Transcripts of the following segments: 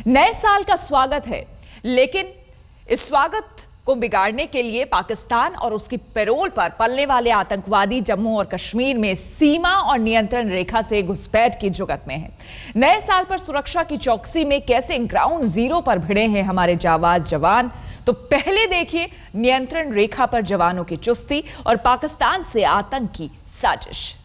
नए साल का स्वागत है, लेकिन इस स्वागत को बिगाड़ने के लिए पाकिस्तान और उसकी पैरोल पर पलने वाले आतंकवादी जम्मू और कश्मीर में सीमा और नियंत्रण रेखा से घुसपैठ की जुगत में हैं। नए साल पर सुरक्षा की चौकसी में कैसे ग्राउंड जीरो पर भिड़े हैं हमारे जाबाज जवान, तो पहले देखिए नियंत्रण रेखा पर जवानों की चुस्ती और पाकिस्तान से आतंक की साजिश।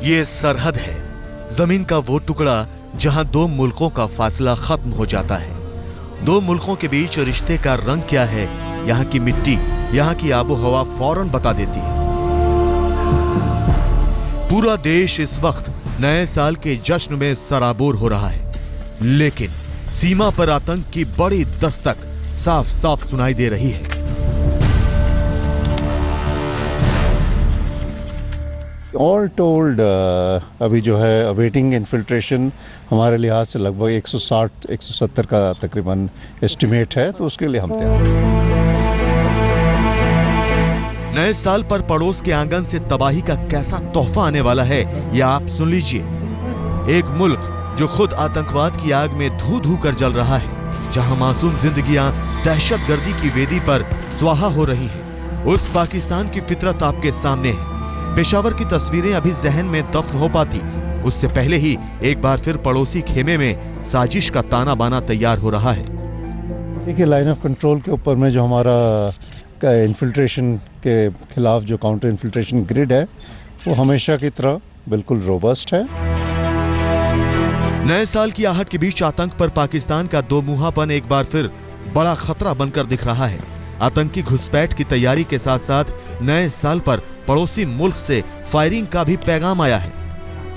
ये सरहद है, जमीन का वो टुकड़ा जहां दो मुल्कों का फासला खत्म हो जाता है। दो मुल्कों के बीच रिश्ते का रंग क्या है, यहाँ की मिट्टी, यहाँ की आबो हवा फौरन बता देती है। पूरा देश इस वक्त नए साल के जश्न में सराबोर हो रहा है, लेकिन सीमा पर आतंक की बड़ी दस्तक साफ साफ सुनाई दे रही है। ऑल टोल्ड अभी जो है अवेटिंग इन्फिल्ट्रेशन हमारे लिहाज से लगभग 160-170 का तकरीबन एस्टिमेट है, तो उसके लिए हम तैयार हैं। नए साल पर पड़ोस के आंगन से तबाही का कैसा तोहफा आने वाला है, यह आप सुन लीजिए। एक मुल्क जो खुद आतंकवाद की आग में धू धू कर जल रहा है, जहां मासूम जिंदगियां दहशतगर्दी की वेदी पर स्वाहा हो रही हैं, उस पाकिस्तान की फितरत आपके सामने है। पेशावर की तस्वीरें अभी जहन में दफन हो पाती, उससे पहले ही एक बार फिर पड़ोसी खेमे में साजिश का ताना बाना तैयार हो रहा है। देखिए, लाइन ऑफ कंट्रोल के ऊपर में जो हमारा इन्फिल्ट्रेशन के खिलाफ जो काउंटर इन्फिल्ट्रेशन ग्रिड है, वो हमेशा की तरह बिल्कुल रोबस्ट है। नए साल की आहट के बीच आतंक पर पाकिस्तान का दो मुहापन एक बार फिर बड़ा खतरा बनकर दिख रहा है। आतंकी घुसपैठ की तैयारी के साथ साथ नए साल पर पड़ोसी मुल्क से फायरिंग का भी पैगाम आया है।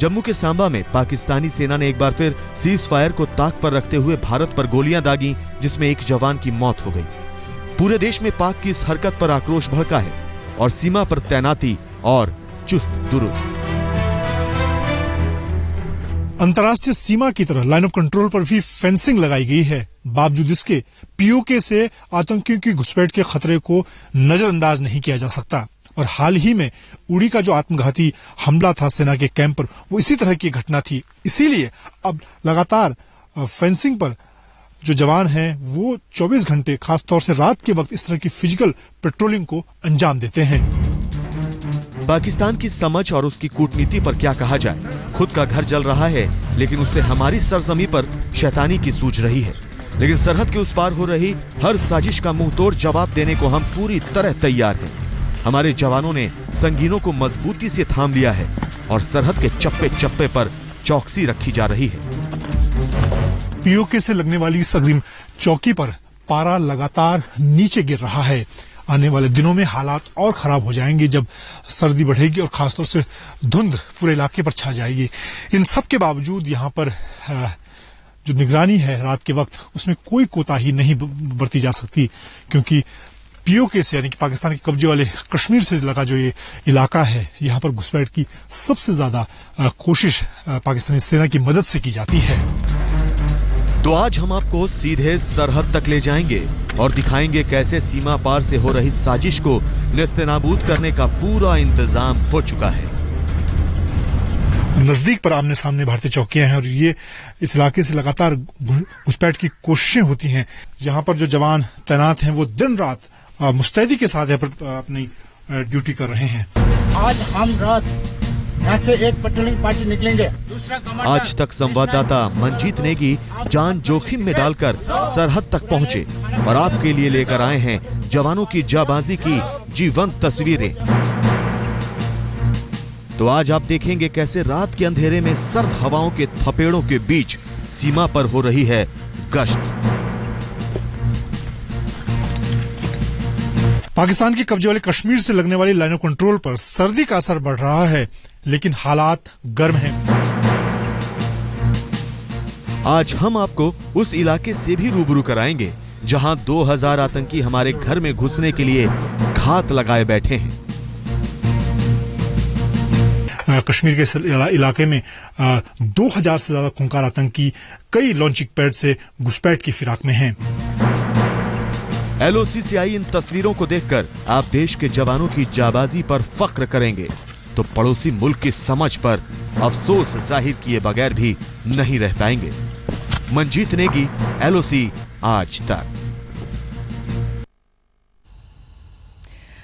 जम्मू के सांबा में पाकिस्तानी सेना ने एक बार फिर सीज फायर को ताक पर रखते हुए भारत पर गोलियां दागी, जिसमें एक जवान की मौत हो गई। पूरे देश में पाक की इस हरकत पर आक्रोश भड़का है और सीमा पर तैनाती और चुस्त दुरुस्त। अंतर्राष्ट्रीय सीमा की तरह लाइन ऑफ कंट्रोल पर भी फेंसिंग लगाई गई है। बावजूद इसके पीओके से आतंकियों की घुसपैठ के खतरे को नजरअंदाज नहीं किया जा सकता। और हाल ही में उड़ी का जो आत्मघाती हमला था सेना के कैंप पर, वो इसी तरह की घटना थी। इसीलिए अब लगातार फेंसिंग पर जो जवान हैं वो 24 घंटे खासतौर से रात के वक्त इस तरह की फिजिकल पेट्रोलिंग को अंजाम देते हैं। पाकिस्तान की समझ और उसकी कूटनीति पर क्या कहा जाए। खुद का घर जल रहा है, लेकिन उसे हमारी सरजमी पर शैतानी की सूझ रही है। लेकिन सरहद के उस पार हो रही हर साजिश का मुंहतोड़ जवाब देने को हम पूरी तरह तैयार हैं। हमारे जवानों ने संगीनों को मजबूती से थाम लिया है और सरहद के चप्पे चप्पे पर चौकसी रखी जा रही है। पीओके से लगने वाली इस अग्रिम चौकी पर पारा लगातार नीचे गिर रहा है। आने वाले दिनों में हालात और खराब हो जाएंगे जब सर्दी बढ़ेगी और खासतौर से धुंध पूरे इलाके पर छा जाएगी। इन सब के बावजूद यहाँ पर जो निगरानी है रात के वक्त, उसमें कोई कोताही नहीं बरती जा सकती, क्योंकि पीओके से यानी कि पाकिस्तान के कब्जे वाले कश्मीर से लगा जो ये इलाका है, यहाँ पर घुसपैठ की सबसे ज्यादा कोशिश पाकिस्तानी सेना की मदद से की जाती है। तो आज हम आपको सीधे सरहद तक ले जाएंगे और दिखाएंगे कैसे सीमा पार से हो रही साजिश को नेस्तनाबूद करने का पूरा इंतजाम हो चुका है। नजदीक पर आमने सामने भारतीय चौकियां हैं और ये इस इलाके से लगातार घुसपैठ की कोशिशें होती हैं। यहाँ पर जो जवान तैनात हैं वो दिन रात मुस्तैदी के साथ अपनी ड्यूटी कर रहे हैं। आज हम रात यहाँ से एक पेट्रोलिंग पार्टी निकलेंगे। आज तक संवाददाता मंजीत नेगी जान जोखिम में डालकर सरहद तक पहुँचे और आपके लिए लेकर आए हैं जवानों की जाबाजी की जीवंत तस्वीरें। तो आज आप देखेंगे कैसे रात के अंधेरे में सर्द हवाओं के थपेड़ों के बीच सीमा पर हो रही है गश्त। पाकिस्तान के कब्जे वाले कश्मीर से लगने वाली लाइन ऑफ कंट्रोल पर सर्दी का असर बढ़ रहा है, लेकिन हालात गर्म हैं। आज हम आपको उस इलाके से भी रूबरू कराएंगे जहां 2000 आतंकी हमारे घर में घुसने के लिए घात लगाए बैठे हैं। कश्मीर के इलाके में 2000 से ज्यादा खूंखार आतंकी कई लॉन्चिंग पैड से घुसपैठ की फिराक में हैं। LOC से आई इन तस्वीरों को देखकर आप देश के जवानों की जाबाजी पर फख्र करेंगे तो पड़ोसी मुल्क की समझ पर अफसोस जाहिर किए बगैर भी नहीं रह पाएंगे। मंजीत नेगी, LOC आज तक।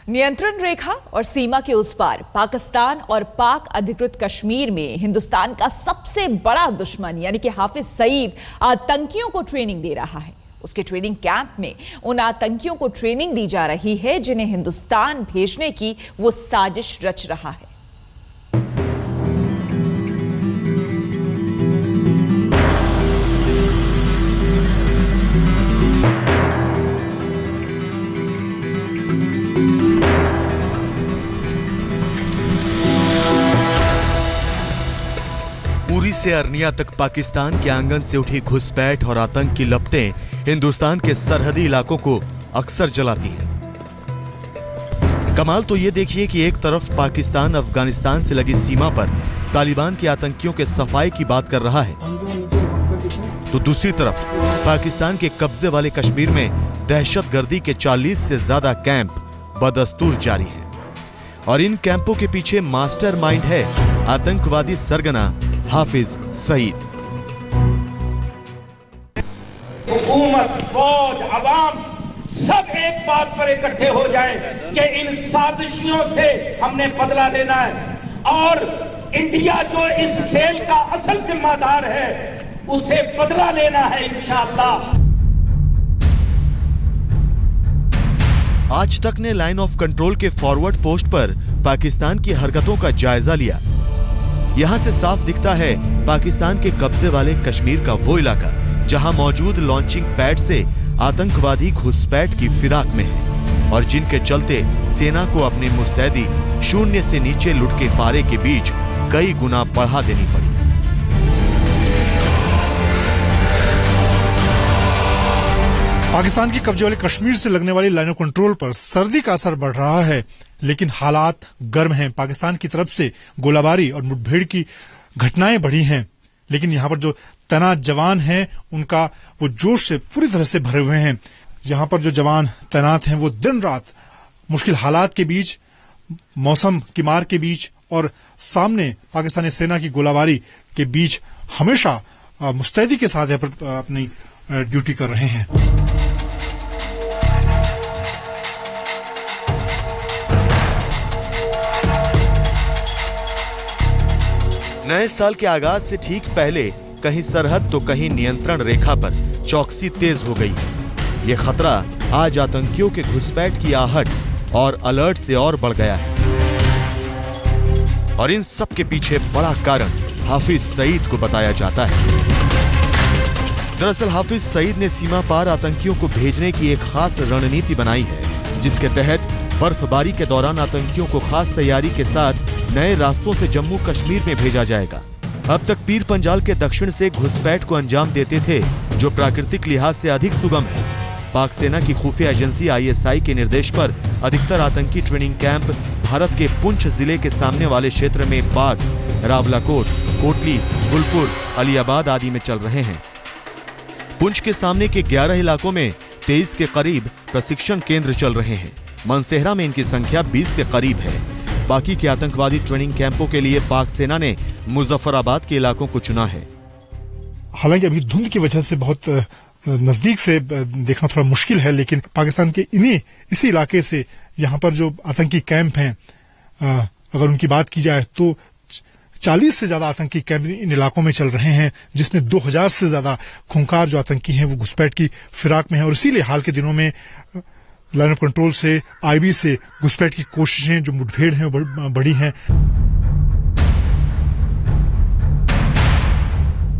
नियंत्रण रेखा और सीमा के उस पार पाकिस्तान और पाक अधिकृत कश्मीर में हिंदुस्तान का सबसे बड़ा दुश्मन यानी कि हाफिज सईद आतंकियों को ट्रेनिंग दे रहा है। उसके ट्रेनिंग कैंप में उन आतंकियों को ट्रेनिंग दी जा रही है जिन्हें हिंदुस्तान भेजने की वो साजिश रच रहा है। उरी से अरनिया तक पाकिस्तान के आंगन से उठी घुसपैठ और आतंक की लपटें हिंदुस्तान के सरहदी इलाकों को अक्सर जलाती हैं। कमाल तो ये देखिए कि एक तरफ पाकिस्तान अफगानिस्तान से लगी सीमा पर तालिबान के आतंकियों के सफाई की बात कर रहा है, तो दूसरी तरफ पाकिस्तान के कब्जे वाले कश्मीर में दहशतगर्दी के 40 से ज्यादा कैंप बदस्तूर जारी हैं। और इन कैंपों के पीछे मास्टरमाइंड है आतंकवादी सरगना हाफिज सईद। हुकूमत, फौज, अवाम सब एक बात पर इकट्ठे हो जाएं कि इन साजिशों से हमने बदला लेना है और इंडिया जो इस खेल का असल जिम्मेदार है उसे बदला लेना है इंशाअल्लाह। आज तक ने लाइन ऑफ कंट्रोल के फॉरवर्ड पोस्ट पर पाकिस्तान की हरकतों का जायजा लिया। यहां से साफ दिखता है पाकिस्तान के कब्जे वाले कश्मीर का वो इलाका जहां मौजूद लॉन्चिंग पैड से आतंकवादी घुसपैठ की फिराक में है और जिनके चलते सेना को अपनी मुस्तैदी शून्य से नीचे लुढ़के पारे के बीच कई गुना बढ़ा देनी पड़ी। पाकिस्तान की कब्जे वाले कश्मीर से लगने वाली लाइन ऑफ कंट्रोल पर सर्दी का असर बढ़ रहा है, लेकिन हालात गर्म हैं। पाकिस्तान की तरफ से गोलाबारी और मुठभेड़ की घटनाएं बढ़ी हैं, लेकिन यहां पर जो तैनात जवान हैं उनका वो जोश से पूरी तरह से भरे हुए हैं। यहां पर जो जवान तैनात हैं वो दिन रात मुश्किल हालात के बीच, मौसम की मार के बीच और सामने पाकिस्तानी सेना की गोलाबारी के बीच हमेशा मुस्तैदी के साथ अपनी ड्यूटी कर रहे हैं। नए साल के आगाज से ठीक पहले कहीं सरहद तो कहीं नियंत्रण रेखा पर चौकसी तेज हो गई है। ये खतरा आज आतंकियों के घुसपैठ की आहट और अलर्ट से और बढ़ गया है। और इन सब के पीछे बड़ा कारण हाफिज सईद को बताया जाता है। दरअसल हाफिज सईद ने सीमा पार आतंकियों को भेजने की एक खास रणनीति बनाई है, जिसके तहत बर्फबारी के दौरान आतंकियों को खास तैयारी के साथ नए रास्तों से जम्मू कश्मीर में भेजा जाएगा। अब तक पीर पंजाल के दक्षिण से घुसपैठ को अंजाम देते थे, जो प्राकृतिक लिहाज से अधिक सुगम है। पाक सेना की खुफिया एजेंसी ISI के निर्देश पर अधिकतर आतंकी ट्रेनिंग कैंप भारत के पुंछ जिले के सामने वाले क्षेत्र में बाग, रावलाकोट, कोटली, गुलपुर, अलीआबाद आदि में चल रहे हैं। पुंछ के सामने के 11 इलाकों में 23 के करीब प्रशिक्षण केंद्र चल रहे हैं। मनसेहरा में इनकी संख्या 20 के करीब है। बाकी के आतंकवादी ट्रेनिंग कैंपों के लिए पाक सेना ने मुजफ्फराबाद के इलाकों को चुना है। हालांकि अभी धुंध की वजह से बहुत नजदीक से देखना थोड़ा मुश्किल है, लेकिन पाकिस्तान के इसी इलाके से यहाँ पर जो आतंकी कैंप हैं, अगर उनकी बात की जाए तो 40 से ज्यादा आतंकी कैंप इन इलाकों में चल रहे हैं, जिसमें 2000 से ज्यादा खूंखार जो आतंकी हैं वो घुसपैठ की फिराक में हैं। और इसीलिए हाल के दिनों में लाइन ऑफ कंट्रोल से, IB से घुसपैठ की कोशिशें, जो मुठभेड़ हैं वो बढ़ी हैं।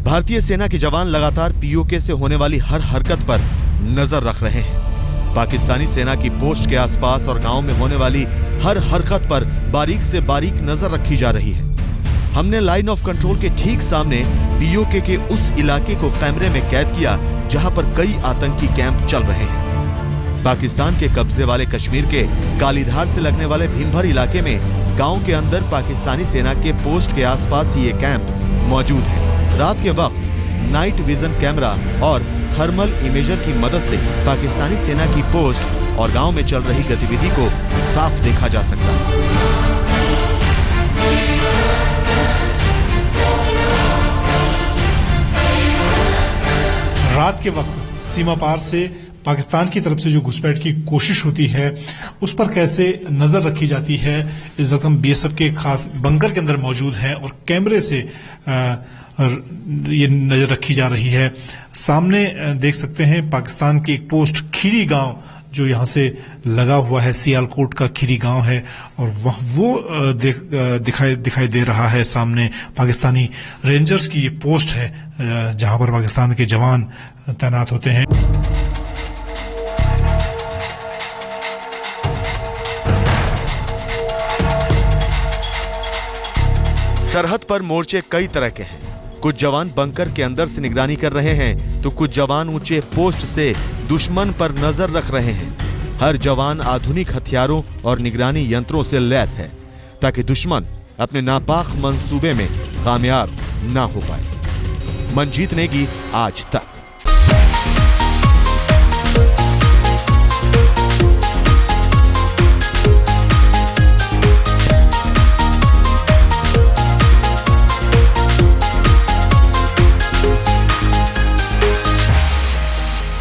भारतीय सेना के जवान लगातार POK से होने वाली हर हरकत पर नजर रख रहे हैं। पाकिस्तानी सेना की पोस्ट के आसपास और गांव में होने वाली हर हरकत पर बारीक से बारीक नजर रखी जा रही है। हमने लाइन ऑफ कंट्रोल के ठीक सामने POK के उस इलाके को कैमरे में कैद किया जहां पर कई आतंकी कैंप चल रहे हैं। पाकिस्तान के कब्जे वाले कश्मीर के कालीधार से लगने वाले भीमभर इलाके में गांव के अंदर पाकिस्तानी सेना के पोस्ट के आसपास ही ये कैंप मौजूद है। रात के वक्त नाइट विजन कैमरा और थर्मल इमेजर की मदद से पाकिस्तानी सेना की पोस्ट और गांव में चल रही गतिविधि को साफ देखा जा सकता है। रात के वक्त सीमा पार से पाकिस्तान की तरफ से जो घुसपैठ की कोशिश होती है उस पर कैसे नजर रखी जाती है। इस वक्त हम बीएसएफ के खास बंकर के अंदर मौजूद हैं और कैमरे से ये नजर रखी जा रही है। सामने देख सकते हैं पाकिस्तान की एक पोस्ट खीरी गांव जो यहां से लगा हुआ है, सियालकोट का खीरी गांव है और वो दिखाई दे रहा है। सामने पाकिस्तानी रेंजर्स की ये पोस्ट है जहां पर पाकिस्तान के जवान तैनात होते हैं। सरहद पर मोर्चे कई तरह के हैं। कुछ जवान बंकर के अंदर से निगरानी कर रहे हैं तो कुछ जवान ऊंचे पोस्ट से दुश्मन पर नजर रख रहे हैं। हर जवान आधुनिक हथियारों और निगरानी यंत्रों से लैस है ताकि दुश्मन अपने नापाक मंसूबे में कामयाब ना हो पाए। मनजीत नेगी, आज तक।